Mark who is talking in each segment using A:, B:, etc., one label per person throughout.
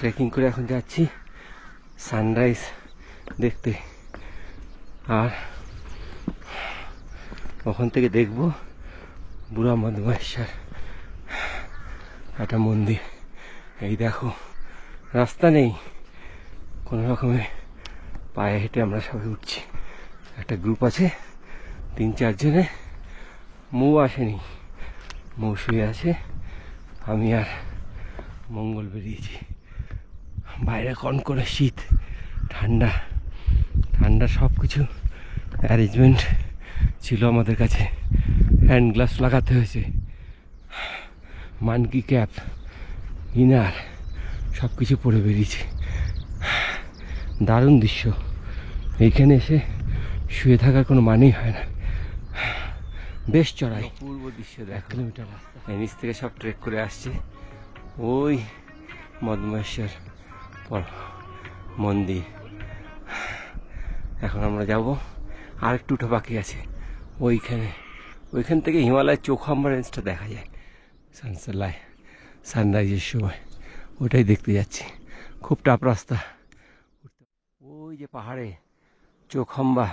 A: Trekking করে এখন যাচ্ছি সানরাইজ দেখতে। আর ওখান থেকে দেখব বুড়া মধুমেশ্বর একটা মন্দির। এই দেখো রাস্তা নেই, কোনো রকমে পায়ে হেঁটে আমরা সবাই উঠছি। একটা গ্রুপ আছে 3-4 জনে, মৌ আসেনি, মৌ শুয়ে আছে, আমি আর মঙ্গল বেরিয়েছি। বাইরে কনকনে শীত, ঠান্ডা ঠান্ডা সব কিছু অ্যারেঞ্জমেন্ট ছিল আমাদের কাছে। হ্যান্ড গ্লাভস লাগাতে হয়েছে, মানকি ক্যাপ, ইনার সব কিছু পরে বেরিয়েছি। দারুণ দৃশ্য, এইখানে এসে শুয়ে থাকার কোনো মানেই হয় না। বেশ চড়াই, পূর্ব দৃশ্য 1 কিলোমিটার রাস্তা। এই নিচ থেকে সব ট্রেক করে আসছে ওই মধুমেশ্বর মন্দির। এখন আমরা যাব, আর একটু উঠা বাকি আছে। ওইখান থেকে হিমালয়ের চৌখাম্বা রেঞ্জটা দেখা যায় সানরাইজের সময়, ওটাই দেখতে যাচ্ছি। খুব টাফ রাস্তা। ওই যে পাহাড়ে চৌখাম্বা,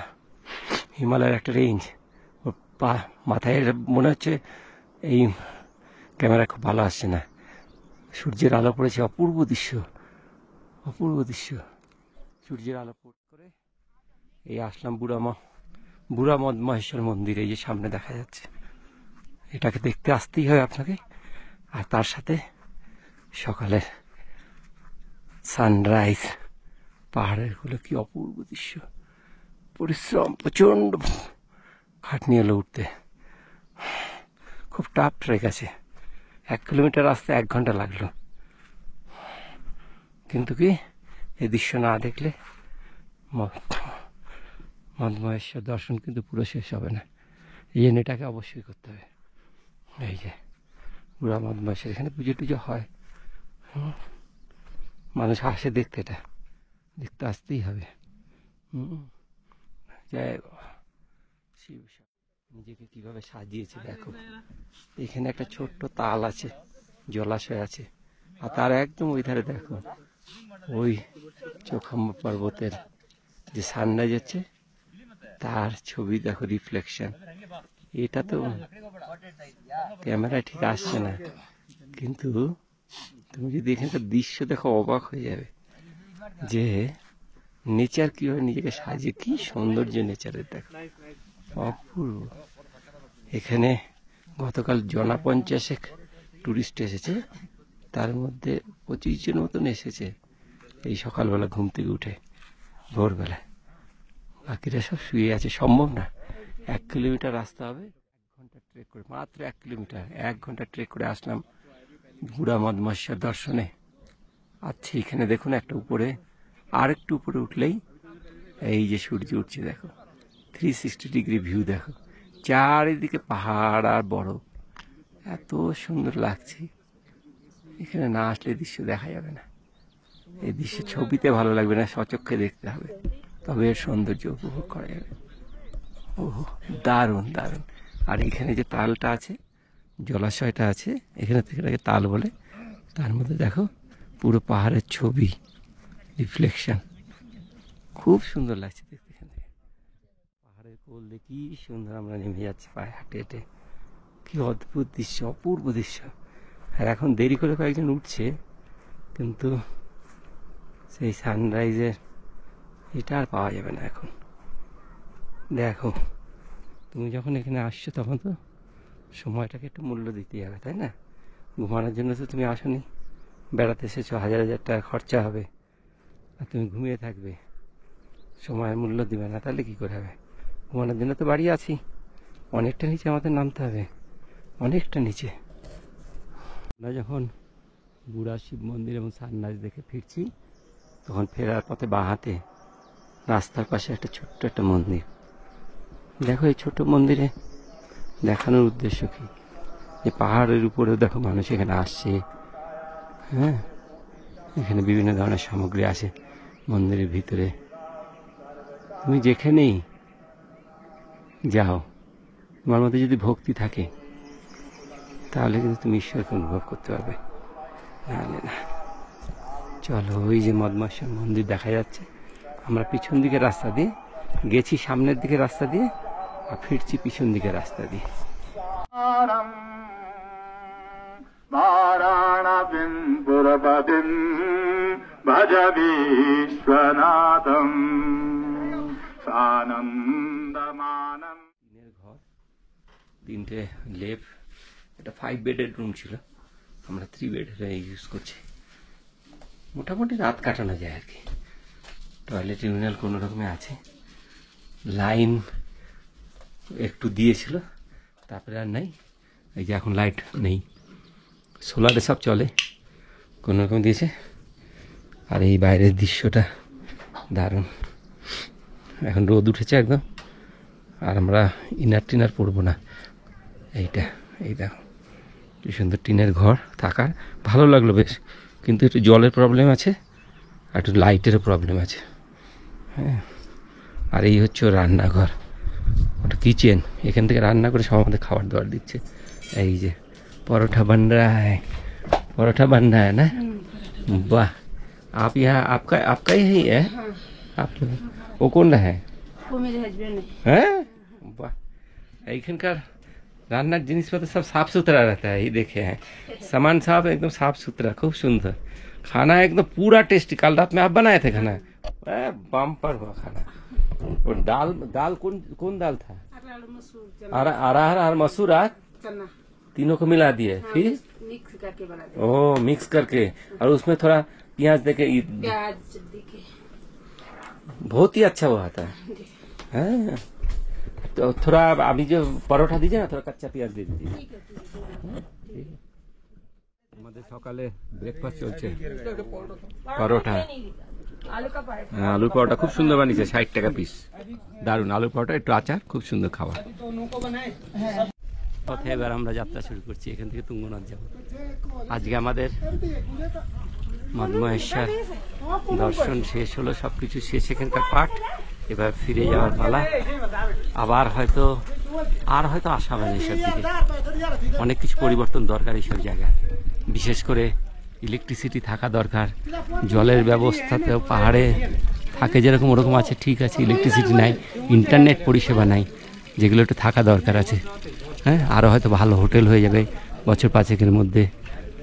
A: হিমালয়ের একটা রেঞ্জ, ওর মাথায় মনে হচ্ছে এই ক্যামেরা খুব ভালো আসছে না, সূর্যের আলো পড়েছে, অপূর্ব দৃশ্য, অপূর্ব দৃশ্য। সূর্যের আলো করে এই আসলাম বুড়া মধুমেশ্বর মন্দির। এই যে সামনে দেখা যাচ্ছে, এটাকে দেখতে আসতেই হয় আপনাকে। আর তার সাথে সকালের সানরাইজ, পাহাড়ের গুলো কি অপূর্ব দৃশ্য। পরিশ্রম, প্রচন্ড খাটনি হলো উঠতে, খুব টাফ ট্রেক আছে। 1 কিলোমিটার রাস্তা 1 ঘন্টা লাগলো, কিন্তু কি এই দৃশ্য না দেখলে মধুমেশ্বর দর্শন কিন্তু পুরো শেষ হবে না। এই জন্য এটাকে অবশ্যই করতে হবে। এই যে বুড়া মধুমেশ্বর, এখানে পুজো টুজো হয়, মানুষ আসে দেখতে, এটা দেখতে আসতেই হবে। জয় শিব। নিজেকে কিভাবে সাজিয়েছে দেখো, এখানে একটা ছোট্ট তাল আছে, জলাশয় আছে, আর তার একদম ওই ধারে দেখো ওই চৌখাম্বা পর্বতের যে সানরাইজ হচ্ছে তার ছবি দেখো, রিফ্লেকশন। এটা তো ক্যামেরায় ঠিক আসছে না, কিন্তু তুমি যদি এখানকার দৃশ্য দেখো অবাক হয়ে যাবে যে নেচার কিভাবে নিজেকে সাজিয়ে, কি সৌন্দর্য নেচারের দেখো, অপূর্ব। এখানে গতকাল 50 টুরিস্ট এসেছে, তার মধ্যে 25 জন মতন এসেছে এই সকালবেলা ঘুম থেকে উঠে ভোরবেলায়। বাকিরা সব শুয়ে আছে। সম্ভব না, 1 কিলোমিটার রাস্তা হবে 1 ঘন্টা ট্রেক করে, মাত্র 1 কিলোমিটার 1 ঘন্টা ট্রেক করে আসলাম বুড়া মধুমেশ্বর দর্শনে। আচ্ছা এখানে দেখুন একটা উপরে, আর একটু উপরে উঠলেই এই যে সূর্য উঠছে দেখো, 360 ডিগ্রি ভিউ দেখো, চারিদিকে পাহাড় আর বরফ, এত সুন্দর লাগছে। এখানে না আসলে দৃশ্য দেখা যাবে না, এই দৃশ্য ছবিতে ভালো লাগবে না, সচক্ষে দেখতে হবে, তবে এর সৌন্দর্য উপভোগ করা যাবে। ওহো, দারুণ দারুণ। আর এখানে যে তালটা আছে, জলাশয়টা আছে, এখানে থেকে এটাকে তাল বলে, তার মধ্যে দেখো পুরো পাহাড়ের ছবি, রিফ্লেকশন, খুব সুন্দর লাগছে দেখতে। এখান থেকে পাহাড়ের কোল দিয়ে কি সুন্দর আমরা নেমে যাচ্ছি পায়ে হাঁটে হেঁটে, কি অদ্ভুত দৃশ্য, অপূর্ব দৃশ্য। আর এখন দেরি করে কয়েকজন উঠছে, কিন্তু সেই সানরাইজের এটা আর পাওয়া যাবে না এখন। দেখো তুমি যখন এখানে আসছো তখন তো সময়টাকে একটু মূল্য দিতেই হবে, তাই না? ঘুমানোর জন্য তো তুমি আসোনি, বেড়াতে এসেছো, 1000 টাকা খরচা হবে, আর তুমি ঘুমিয়ে থাকবে, সময়ের মূল্য দিবে না, তাহলে কি করে হবে? ঘুমানোর জন্য তো বাড়ি আছি। অনেকটা নিচে আমাদের নামতে হবে, অনেকটা নিচে। আমরা যখন বুড়া শিব মন্দির এবং সানরাইজ দেখে ফিরছি, তখন ফেরার পথে বাঁ হাতে রাস্তার পাশে একটা ছোট্ট একটা মন্দির। দেখো এই ছোট মন্দিরে দেখানোর উদ্দেশ্য কি, যে পাহাড়ের উপরেও দেখো মানুষ এখানে আসছে। হ্যাঁ, এখানে বিভিন্ন ধরনের সামগ্রী আছে মন্দিরের ভিতরে। তুমি যেখানেই যাও, তোমার মধ্যে যদি ভক্তি থাকে তাহলে কিন্তু তুমি ঈশ্বরকে অনুভব করতে পারবে, নাহলে না। চলো, ওই যে মদমাশার মন্দির দেখা যাচ্ছে। আমরা পিছন দিকের রাস্তা দিয়ে গেছি, সামনের দিকে রাস্তা দিয়ে, আর ফিরছি পিছন দিকের রাস্তা দিয়ে। টিনের ঘর, 3টে লেপ, এটা 5 বেডের রুম ছিল, আমরা 3 বেডের ইউজ করছি। মোটামুটি রাত কাটানো যায় আর কি। টয়লেট ইউরিনাল কোনো রকমে আছে, লাইন একটু দিয়েছিল, তারপরে আর নাই। এই যে এখন লাইট নেই, সোলারে সব চলে, কোনো রকম দিয়েছে। আর এই বাইরের দৃশ্যটা দারুণ, এখন রোদ উঠেছে একদম। আর আমরা ইনার টিনার পরবো না। এইটা, এই দেখো কি সুন্দর টিনের ঘর, থাকার ভালো লাগলো বেশ, কিন্তু একটু জলের প্রবলেম আছে আর একটু লাইটেরও প্রবলেম আছে। হ্যাঁ, আর এই হচ্ছে ওর রান্নাঘর, ওটা কিচেন, এখান থেকে রান্না করে সব আমাদের খাবার দাবার দিচ্ছে। এই যে পরোটা বান रहा है, परोठा बन रहा है ना? वाह, आप यहाँ आपका ही है? आप वो कौन है?
B: वो मेरे हस्बैंड है।
A: হ্যাঁ, বাহ, এইখানকার রান্নার জিনিসপত্র সব সাफ सुथरा रहता है, ये देखे हैं सामान साफ एकदम साफ सुथरा, खूब सुंदर खाना, एकदम पूरा टेस्टी। कल रात में आप बनाए थे खाना, बम्पर हुआ खाना। और दाल कौन दाल था? अरहर और मसूर
B: चना
A: तीनों को मिला दिए, फिर
B: मिक्स करके बना दे,
A: ओ मिक्स करके, और उसमें थोड़ा प्याज देके,
B: प्याज देके,
A: बहुत ही अच्छा हुआ था। हाँ, तो थोड़ा अभी जो परोठा दीजिए ना, थोड़ा कच्चा प्याज दे दीजिए। আমাদের সকালে ব্রেকফাস্ট চলছে, পরোটা, আলুর পরোটা খুব সুন্দর বানিয়েছে, 60 টাকা পিস, দারুন আলুর পরোটা, একটু আচার, খুব সুন্দর খাবার। পথে এবার আমরা যাত্রা শুরু করছি, এখান থেকে তুঙ্গনাথ যাব। আজকে আমাদের মদমহেশ্বর দর্শন শেষ হলো, সবকিছু শেষ এখানকার পাঠ। এবার ফিরে যাওয়ার পালা। আবার হয়তো আসা হবে না এইসব দিকে, অনেক কিছু পরিবর্তন দরকার এইসব জায়গায়, বিশেষ করে ইলেকট্রিসিটি থাকা দরকার। জলের ব্যবস্থাতেও পাহাড়ে থাকে যেরকম ওরকম আছে, ঠিক আছে, ইলেকট্রিসিটি নাই, ইন্টারনেট পরিষেবা নাই, যেগুলো একটু থাকা দরকার আছে। হ্যাঁ, আরও হয়তো ভালো হোটেল হয়ে যাবে বছর 5-এর মধ্যে,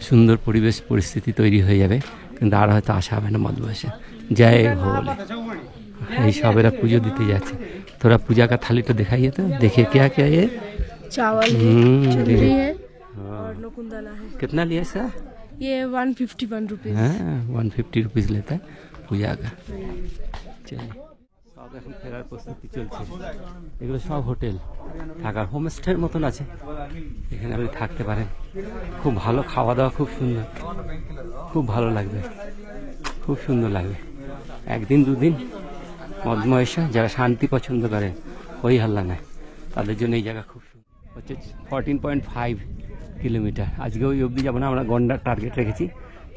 A: সুন্দর পরিবেশ পরিস্থিতি তৈরি হয়ে যাবে, কিন্তু আর হয়তো আসা হবে না মদমহেশ্বর। জয় ভোলে। এই সবেরা পুজো দিতে যাচ্ছে। थोड़ा पूजा का थाली तो दिखाइए, तो देखिए क्या क्या ये
B: चावल है, चुनरी है और नकुंदला है।
A: कितना लिया सर?
B: ये 151 रुपीज।
A: हाँ, 150 रुपीज लेता है पूजा का। चलिए, সব এখন ফেরার প্রস্তুতি চলছে। এগুলো সব হোটেল, থাকার হোমস্টের মতন আছে, এখানে আপনি থাকতে পারেন। খুব ভালো খাওয়া দাওয়া, খুব সুন্দর, খুব ভালো লাগবে, খুব সুন্দর লাগবে। 1 দিন 2 দিন মদমহেশ্বর, যারা শান্তি পছন্দ করে, ওই হাল্লা নাই, তাদের জন্য এই জায়গা খুব সুন্দর। হচ্ছে 14.5 কিলোমিটার। আজকে ওই অবধি যাবো না, আমরা গন্ডার টার্গেট রেখেছি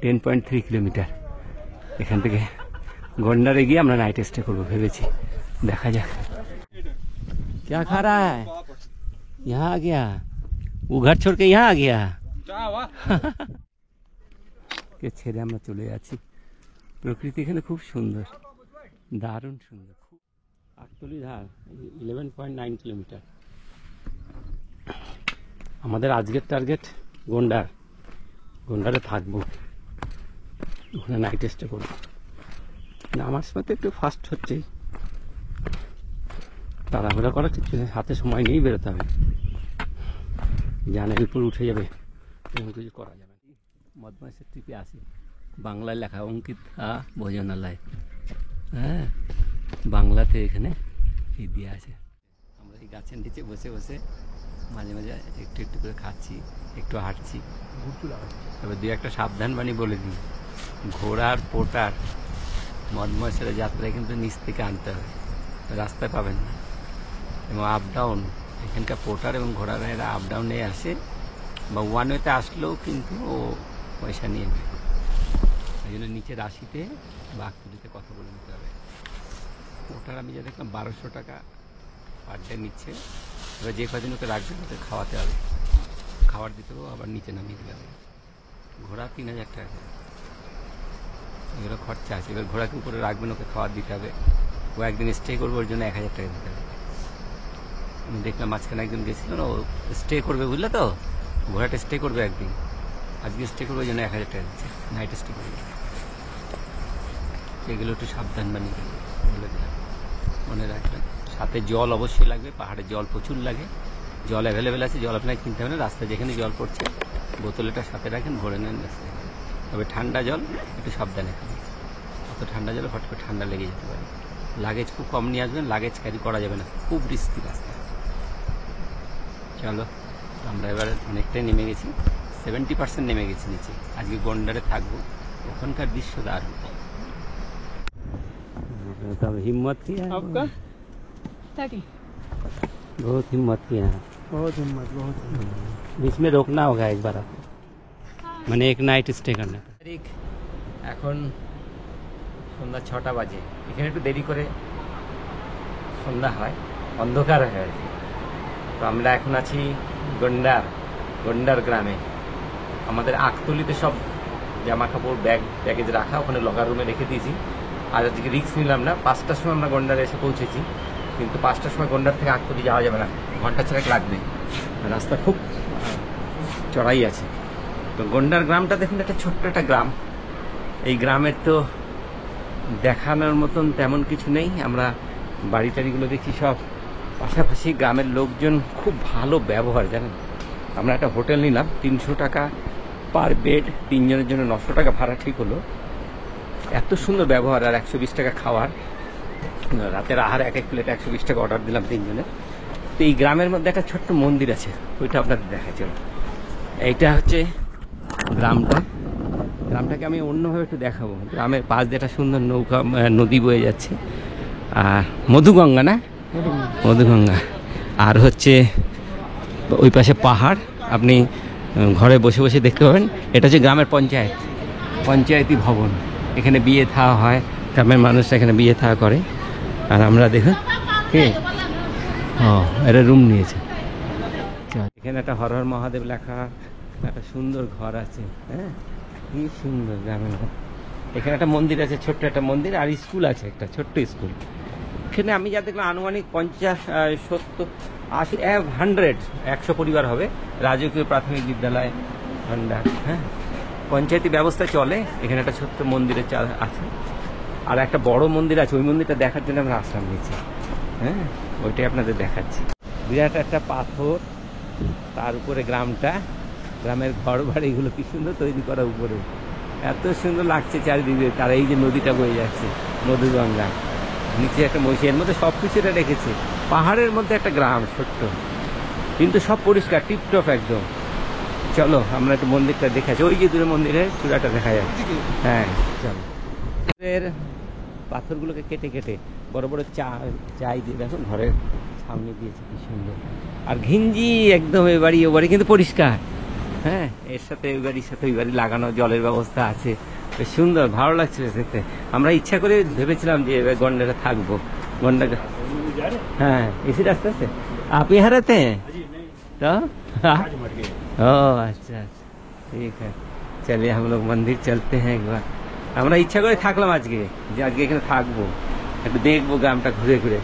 A: 10.3 কিলোমিটার। এখান থেকে গন্ডারে গিয়ে আমরা নাইট স্টে করবো ভেবেছি, দেখা যাক। क्या खा रहा है? यहाँ आ गया, वो घर छोड़ के यहाँ आ गया। কে ছেড়ে আমরা চলে যাচ্ছি। প্রকৃতি এখানে খুব সুন্দর, দারুণ সুন্দর। আটতলি ধার 11.9 কিলোমিটার। আমাদের আজকের টার্গেট গন্ডারে থাকবো, ওখানে নাইট স্টে করবো। আমার সময় তো একটু ফাস্ট হচ্ছে, তাড়াহুড়া করা কিছু নেই, হাতে সময় নিয়েই বেরোতে হবে। জানাইপুর উঠে যাবে, এরকম কিছু করা যাবে। মদমহেশ্বর ট্রিপে আসি, বাংলায় লেখা অঙ্কিতা ভোজনালয়। হ্যাঁ, বাংলাতে এখানে এই দিয়ে আছে। আমরা এই গাছের নিচে বসে বসে মাঝে মাঝে একটু একটু করে খাচ্ছি, একটু হাঁটছি। তবে 2-একটা সাবধান বাণী বলে দিই, ঘোড়ার পোটার মদমহেশ্বরের যাত্রায় কিন্তু নিচ থেকে আনতে হবে, রাস্তায় পাবেন না। এবং আপ ডাউন, এখানকার পোটার এবং ঘোড়ারা এরা আপ ডাউনে আসে, বা ওয়ান ওয়েতে আসলেও কিন্তু ও পয়সা নিয়ে নেয়। এই জন্য নিচে রাশিতে বা আকতুলিতে কথা বলে নিতে হবে। ওটার আমি যা দেখলাম 1200 টাকা পার ডে নিচ্ছে। এবার যে কদিন ওকে রাখবে ওকে খাওয়াতে হবে, খাবার দিতে হবে, আবার নিচে নামিয়ে দিতে হবে। ঘোড়া 3000 টাকা। এগুলো খরচা আছে। এবার ঘোড়াকে উপরে রাখবেন, ওকে খাবার দিতে হবে, ও একদিন স্টে করবে, ওর জন্য 1000 টাকা দিতে হবে। আমি দেখলাম মাঝখানে একজন গেছিল না, ও স্টে করবে, বুঝলে তো, ঘোড়াটা স্টে করবে একদিন, আজকে স্টে করবে, ওই জন্য 1000 টাকা দিচ্ছে, নাইট স্টে করবে। এগুলো একটু সাবধান বানিয়ে বলে দিলাম, মনে রাখবেন। সাথে জল অবশ্যই লাগবে, পাহাড়ে জল প্রচুর লাগে, জল অ্যাভেলেবেল আছে, জল আপনাকে কিনতে হবে না, রাস্তায় যেখানে জল পড়ছে বোতলটা সাথে রাখেন, ভরে নেন রাস্তায়। তবে ঠান্ডা জল একটু সাবধানে খাবেন, অত ঠান্ডা জলে হট করে ঠান্ডা লেগে যেতে পারে। লাগেজ খুব কম নিয়ে আসবেন, লাগেজ ক্যারি করা যাবে না, খুব রিস্কি রাস্তা। চলো, আমরা এবার অনেকটাই নেমে গেছি, 70% নেমে গেছি নিচে। আজকে গন্ডারে থাকবো, ওখানকার দৃশ্য দারুণ। तब हिम्मत की है
B: आपका 30
A: बहुत हिम्मत की है,
B: बहुत हिम्मत, बहुत
A: बीच में रोकना होगा एक बार आपको, मैंने एक नाइट स्टे करना। এখন সন্ধ্যা 6টা বাজে, এখানে একটু দেরি করে সন্ধ্যা হয়, অন্ধকার হয়ে আছে। তো আমরা এখন আছি গন্ডার গ্রামে। আমাদের আকতলিতে সব জামা কাপড় ব্যাগেজ রাখা, ওখানে লকার রুমে রেখে দিয়েছি। আর আজকে রিস্ক নিলাম না, 5টার সময় আমরা গন্ডারে এসে পৌঁছেছি, কিন্তু 5টার সময় গন্ডার থেকে আকতলি যাওয়া যাবে না, ঘন্টা 4 লাগবে, রাস্তা খুব চড়াই আছে। তো গন্ডার গ্রামটা দেখুন, একটা ছোট্ট একটা গ্রাম। এই গ্রামের তো দেখানোর মতন তেমন কিছু নেই, আমরা বাড়ি টাড়িগুলো দেখি সব পাশাপাশি। গ্রামের লোকজন খুব ভালো ব্যবহার, জানেন। আমরা একটা হোটেল নিলাম, 300 টাকা পার বেড, 3 জনের জন্য 900 টাকা ভাড়া ঠিক হলো। এত সুন্দর ব্যবহার, আর 120 টাকা খাওয়ার, রাতের আহার 1 প্লেট 120 টাকা অর্ডার দিলাম 3 জনের। তো এই গ্রামের মধ্যে একটা ছোট্ট মন্দির আছে, ওইটা আপনাদের দেখা চলো। এইটা হচ্ছে গ্রামটাকে আমি অন্যভাবে একটু দেখাবো। গ্রামের পাশ দিয়ে একটা সুন্দর নদী বয়ে যাচ্ছে, আর মধুগঙ্গা, না মধুগঙ্গা, আর হচ্ছে ওই পাশে পাহাড়, আপনি ঘরে বসে বসে দেখতে পাবেন। এটা হচ্ছে গ্রামের পঞ্চায়েতি ভবন, এখানে বিয়ে থাওয়া হয়, গ্রামের মানুষরা এখানে বিয়ে থাওয়া করে। আর আমরা দেখুন কি, এটা রুম নিয়েছে। এখানে একটা হর হর মহাদেব লেখা, একটা সুন্দর ঘর আছে, হ্যাঁ, কি সুন্দর গ্রামের ঘর। এখানে একটা মন্দির আছে, ছোট্ট একটা মন্দির, আর স্কুল আছে, একটা ছোট্ট স্কুল। এখানে আমি যা দেখলাম আনুমানিক 50, 70, 80, 100 পরিবার হবে। রাজকীয় প্রাথমিক বিদ্যালয় ভান্ডার, হ্যাঁ, পঞ্চায়েতি ব্যবস্থা চলে। এখানে একটা ছোট্ট মন্দিরের আছে, আর একটা বড় মন্দির আছে, ওই মন্দিরটা দেখার জন্য আমরা আশ্রম নিয়েছি, হ্যাঁ, ওইটাই আপনাদের দেখাচ্ছি। বিরাট একটা পাথর, তার উপরে গ্রামটা, গ্রামের ঘর বাড়িগুলো কি সুন্দর তৈরি করা, উপরে এত সুন্দর লাগছে চারিদিকে। তার এই যে নদীটা বয়ে যাচ্ছে, মধুগঙ্গা, নিচে একটা মহিষী, এর মধ্যে সব কিছু এটা রেখেছে। পাহাড়ের মধ্যে একটা গ্রাম ছোট্ট, কিন্তু সব পরিষ্কার, টিপটপ একদম। চলো আমরা একটু মন্দিরটা দেখাচ্ছি, ওই যে দূরে মন্দিরের চূড়াটা দেখা যাচ্ছে, হ্যাঁ চলো। এর পাথরগুলোকে কেটে কেটে বড় বড় চাই দিয়ে দেখুন ঘরের সামনে দিয়েছে, কি সুন্দর। আর ঘিঞ্জি একদম, এ বাড়ি ও বাড়ি কিন্তু পরিষ্কার, হ্যাঁ, এর সাথে ওই বাড়ির সাথে ওই বাড়ি লাগানো, জলের ব্যবস্থা আছে, বেশ সুন্দর, ভালো লাগছে দেখতে। আমরা ইচ্ছা করে ভেবেছিলাম যে এবার গন্ডারে থাকবো, গন্ডারে, হ্যাঁ, इसी रास्ते से आप यहाँ रहते हैं? तो ओ अच्छा अच्छा, ठीक है, चलिए हम लोग मंदिर चलते हैं एक बार। আমরা ইচ্ছা করে থাকলাম আজকে, যে আজকে এখানে থাকবো, একটু দেখবো গ্রামটা ঘুরে ঘুরে।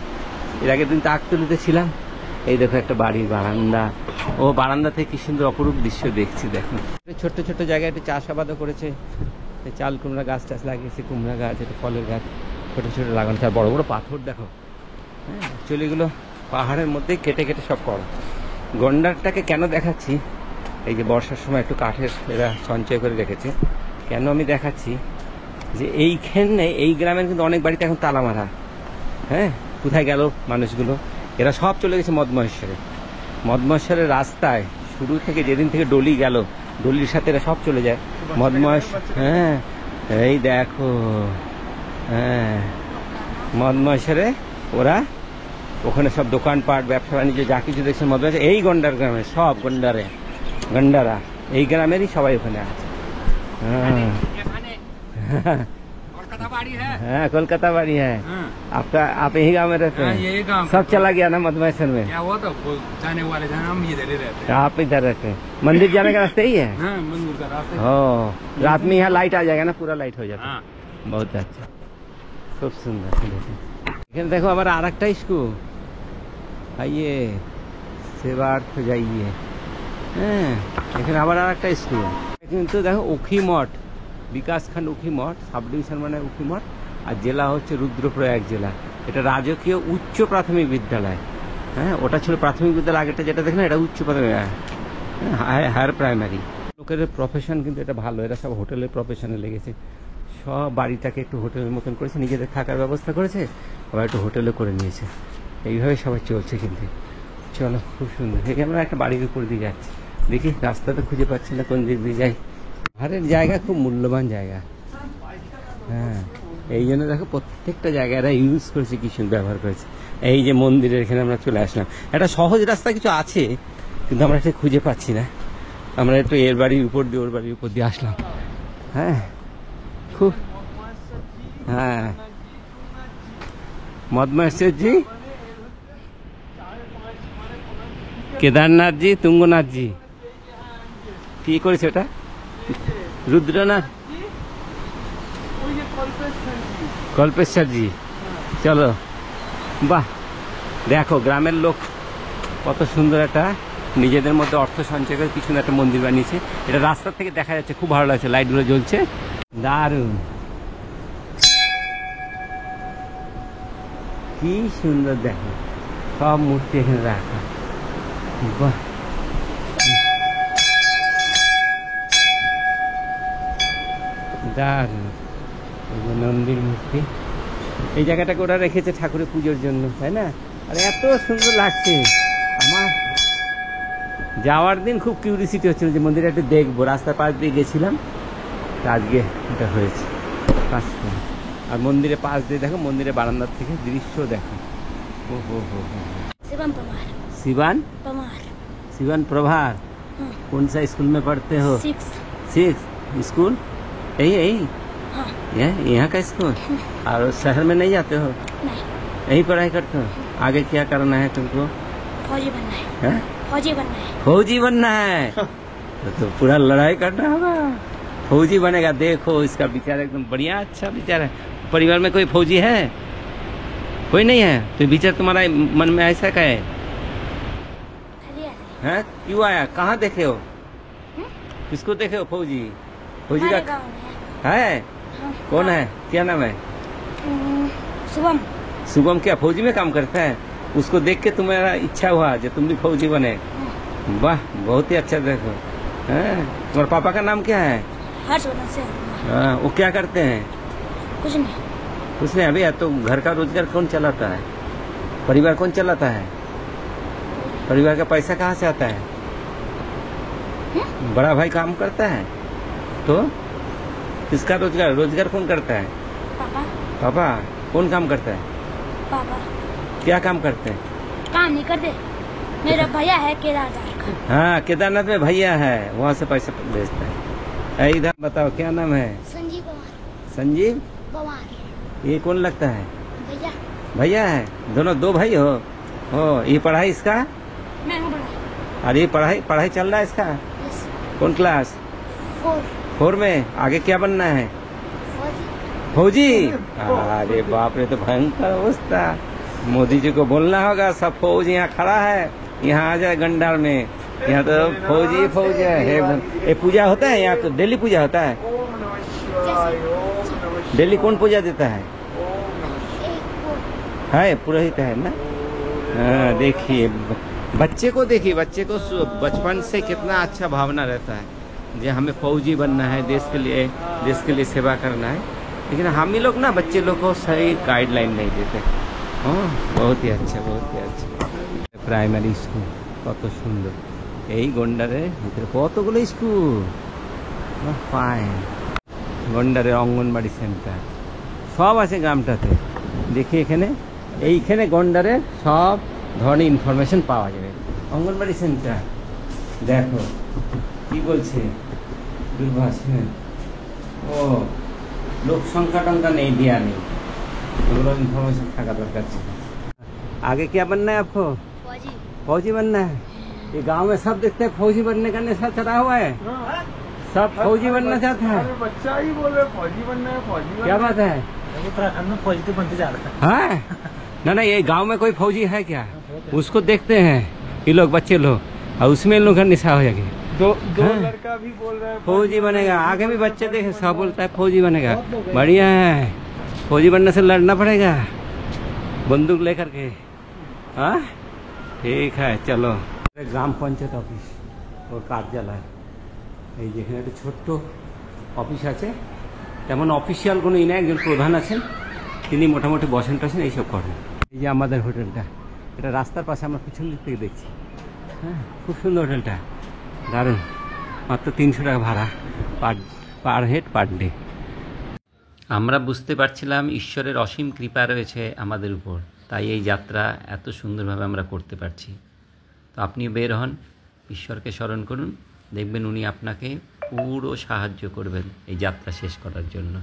A: এর আগের দিন তো আকতলিতে ছিলাম। এই দেখো একটা বাড়ির বারান্দা, ও বারান্দা থেকে কি সুন্দর অপরূপ দৃশ্য দেখছি, দেখুন। ছোট্ট ছোট্ট জায়গায় একটু চাষাবাদও করেছে, চাল কুমড়া গাছ টাছ লাগিয়েছে, কুমড়া গাছ, একটা ফলের গাছ ছোটো ছোটো লাগানো। তার বড় বড় পাথর দেখো, হ্যাঁ, অ্যাকচুয়ালি এগুলো পাহাড়ের মধ্যে কেটে কেটে সব করা। গন্ডারটাকে কেন দেখাচ্ছি, এই যে বর্ষার সময় একটু কাঠের এরা সঞ্চয় করে রেখেছে। কেন আমি দেখাচ্ছি, যে এইখানে এই গ্রামের কিন্তু অনেক বাড়িতে এখন তালা মারা, হ্যাঁ, কোথায় গেল মানুষগুলো, এরা সব চলে গেছে মদমহেশ্বরের রাস্তায়। শুরু থেকে যেদিন থেকে ডলি গেল, ডলির সাথে এরা সব চলে যায় মদমহেশ্বর, হ্যাঁ, এই দেখো, হ্যাঁ, মদমহেশ্বরে ওরা ওখানে সব দোকানপাট, ব্যবসা বাণিজ্য যা কিছু দেখছেন মদমহেশ্বর, এই গন্ডার গ্রামে সব গন্ডারা এই গ্রামেরই সবাই ওখানে আছে। হ্যাঁ हाँ, कोलकाता बाड़ी है आपका, आप यही गाँव में रहते हैं?
C: यही गाँव
A: सब चला गया ना मधुमेश्वर में?
C: क्या हुआ तो जाने वाले थे, हम इधर ही रहते हैं।
A: आप इधर रहते हैं, मंदिर जाने का रास्ता ही है?
C: हाँ, मंदिर का रास्ता।
A: हो, रात में यहाँ लाइट आ जाएगा ना, पूरा लाइट हो जाता है।
C: हाँ,
A: बहुत अच्छा, খুব সুন্দর। এখানে দেখো আবার আর একটা স্কুল, आइए सेवार्थ जाइए। হ্যাঁ, এখানে আবার আর একটা স্কুল। কিন্তু দেখো উখি মঠ, বিকাশখণ্ড উখি মঠ, সাব ডিভিশন মানে উখি মঠ, আর জেলা হচ্ছে রুদ্রপ্রয়াগ জেলা। এটা রাজকীয় উচ্চ প্রাথমিক বিদ্যালয়। হ্যাঁ, ওটা ছিল প্রাথমিক বিদ্যালয় আগেটা, যেটা দেখেন এটা উচ্চ প্রাথমিক, হায়ার প্রাইমারি। লোকের প্রফেশন কিন্তু এটা ভালো, এরা সব হোটেলের প্রফেশনে লেগেছে। সব বাড়িটাকে একটু হোটেলের মতন করেছে, নিজেদের থাকার ব্যবস্থা করেছে, আবার একটু হোটেলে করে নিয়েছে। এইভাবে সবাই চলছে কিন্তু। চলো, খুব সুন্দর। এখানে আমরা একটা বাড়ির উপর দিয়ে যাচ্ছি, দেখি রাস্তাটা খুঁজে পাচ্ছি না কোন দিক দিয়ে যাই। পাহাড়ের জায়গা খুব মূল্যবান জায়গা। হ্যাঁ, এই জন্য দেখো প্রত্যেকটা জায়গায় এরা ইউজ করেছে, কিছু ব্যবহার করেছে। এই যে মন্দিরের এখানে আমরা চলে আসলাম, একটা সহজ রাস্তা কিছু আছে কিন্তু আমরা এটা খুঁজে পাচ্ছি না। আমরা একটু এর বাড়ির উপর দিয়ে ওর বাড়ির উপর দিয়ে আসলাম। হ্যাঁ, খুব, হ্যাঁ, মদমহেশ্বর জি, কেদারনাথ জি, তুঙ্গনাথ জি, কি করেছে ওটা? রুদ্রনাথ, কল্পেশ্বর জি। চলো, বাহ, দেখো গ্রামের লোক কত সুন্দর একটা নিজেদের মধ্যে অর্থ সঞ্চয় করে কিছু একটা মন্দির বানিয়েছে। এটা রাস্তা থেকে দেখা যাচ্ছে, খুব ভালো লাগছে, লাইটগুলো জ্বলছে, দারুণ, কি সুন্দর। দেখো সব মূর্তি এখানে রাখা, বাহ, দারুণ। নন্দীর মূর্তি, এই জায়গাটাকে ওরা রেখেছে ঠাকুরের পুজোর জন্য, তাই না? আর এত সুন্দর লাগছে। আমার যাওয়ার দিন খুব কিউরিসিটি হচ্ছিল যে মন্দিরটা একটু দেখবো, রাস্তার পাশ দিয়ে গেছিলাম, আজকে এটা হয়েছে পাশ করে। আর মন্দিরের পাশ দিয়ে দেখো, মন্দিরের বারান্দার থেকে দৃশ্য দেখো। ও হো হো হো,
B: शिवम पवार।
A: शिवान
B: पवार।
A: शिवान प्रभार। कौन सा स्कूल में पढ़ते हो? 6 स्कूल, यही यही
B: हाँ।
A: यहाँ का स्कूल। और शहर में नहीं जाते हो?
B: नहीं।
A: यही पढ़ाई करते हो? आगे क्या करना है तुमको?
B: फौजी बनना है।
A: हैं?
B: फौजी बनना है।
A: फौजी बनना है। तो पूरा लड़ाई करना होगा, फौजी बनेगा। देखो इसका विचार एकदम बढ़िया, अच्छा विचार है। परिवार में कोई फौजी है? कोई नहीं है? तो विचार तुम्हारा मन में ऐसा क्या है? हैं? क्यों आया? कहाँ देखे हो? किसको देखे हो? फौजी, फौजी
B: हमारे
A: का
B: गाँव में
A: है?
B: हाँ।
A: कौन है? क्या नाम है?
B: शुभम।
A: शुभम क्या फौजी में काम करता है? उसको देख के तुम्हारा इच्छा हुआ जो तुम भी फौजी बने? वाह, बहुत ही अच्छा। देखो, हैं? तुम्हारे पापा का नाम क्या है?
B: हर्षवर्धन से।
A: हाँ, वो क्या करते हैं?
B: कुछ नहीं।
A: कुछ नहीं। अभी तो घर का रोजगार कौन चलाता है? परिवार कौन चलाता है? परिवार का पैसा कहाँ से आता है? बड़ा भाई काम करता है, तो किसका रोजगार? रोजगार कौन करता है?
B: पापा।
A: पापा। कौन काम करता है?
B: पापा
A: क्या काम करते हैं?
B: काम नहीं करते। मेरा भैया है केदारनाथ का।
A: हाँ, केदारनाथ में भैया है, वहाँ से पैसा भेजता है। इधर बताओ क्या नाम है?
B: संजीव पवार।
A: संजीव
B: पवार।
A: ये कौन लगता है?
B: भैया।
A: भैया है? दोनों दो भाई हो? ये पढ़ाई इसका?
B: मैं हूँ बड़ा।
A: और ये पढ़ाई चल रहा है इसका?
B: यस।
A: कौन क्लास? 4 में। आगे क्या बनना है? फौजी। अरे बाप रे, तो भयंकर अवस्था। मोदी जी को बोलना होगा सब फौज यहाँ खड़ा है, यहाँ आ जाए गंडार में। यहाँ तो फौजी है। ये पूजा होता है यहाँ, तो डेली पूजा होता है? डेली कौन पूजा देता है? पुरोहित है ना? हाँ, देखिए बच्चे को, देखिए बच्चे को बचपन से कितना अच्छा भावना रहता है जो हमें फौजी बनना है, देश के लिए सेवा करना है। लेकिन हम ही लोग ना बच्चे लोग को सही गाइडलाइन नहीं देते। हाँ, बहुत ही अच्छा, बहुत ही अच्छा। प्राइमारी स्कूल কত সুন্দর। এই গন্ডারের ভিতরে কতগুলো স্কুল, ফাইন। গন্ডারের অঙ্গনবাড়ি সেন্টার সব আছে গ্রামটাতে। দেখি এইখানে গন্ডারের সব ধরনের ইনফরমেশন পাওয়া যাবে। অঙ্গনবাড়ি সেন্টার দেখো কি বলছে दूरभाष में। ও লোক সংখ্যা टंका नहीं दिया नहीं, इन्फॉर्मेशन থাকা दरकार ছিল। आगे क्या बनना है आपको?
B: फौजी।
A: फौजी बनना है। ये गांव में सब देखते हैं फौजी बनने का नशा चढ़ा हुआ है, सब फौजी बनना चाहते हैं।
C: बच्चा ही बोल रहे फौजी बनना है, फौजी
A: क्या बात है?
D: उत्तराखंड में फौजी तो बनते जा रहा है।
A: हाँ ना ना, ये गांव में कोई फौजी है क्या? उसको देखते हैं ये लोग, बच्चे लोग, और उसमें इन लोग का निशा हो जाएगी।
C: दो
A: हाँ।
C: लड़का भी बोल रहा है
A: फौजी बनेगा, आगे भी बच्चे देखे सब बोलता है फौजी बनेगा। बढ़िया है, फौजी बनने से लड़ना पड़ेगा बंदूक लेकर के। हाँ ठीक है, चलो। গ্রাম পঞ্চায়েত অফিস ওর কার্যালয়, এই যেখানে একটা ছোট্ট অফিস আছে, তেমন অফিসিয়াল কোনো ই না, একজন প্রধান আছেন, তিনি মোটামুটি বসেন টসেন এইসব করেন। এই যে আমাদের হোটেলটা, এটা রাস্তার পাশে আমরা পিছন দিক থেকে দেখছি। হ্যাঁ খুব সুন্দর হোটেলটা, দারুণ। মাত্র 300 টাকা ভাড়া পার হেড পার ডে। আমরা বুঝতে পারছিলাম ঈশ্বরের অসীম কৃপা রয়েছে আমাদের উপর, তাই এই যাত্রা এত সুন্দরভাবে আমরা করতে পারছি। তো আপনি বের হন, ঈশ্বরকে স্মরণ করুন, দেখবেন উনি আপনাকে পুরো সাহায্য করবেন এই যাত্রা শেষ করার জন্য।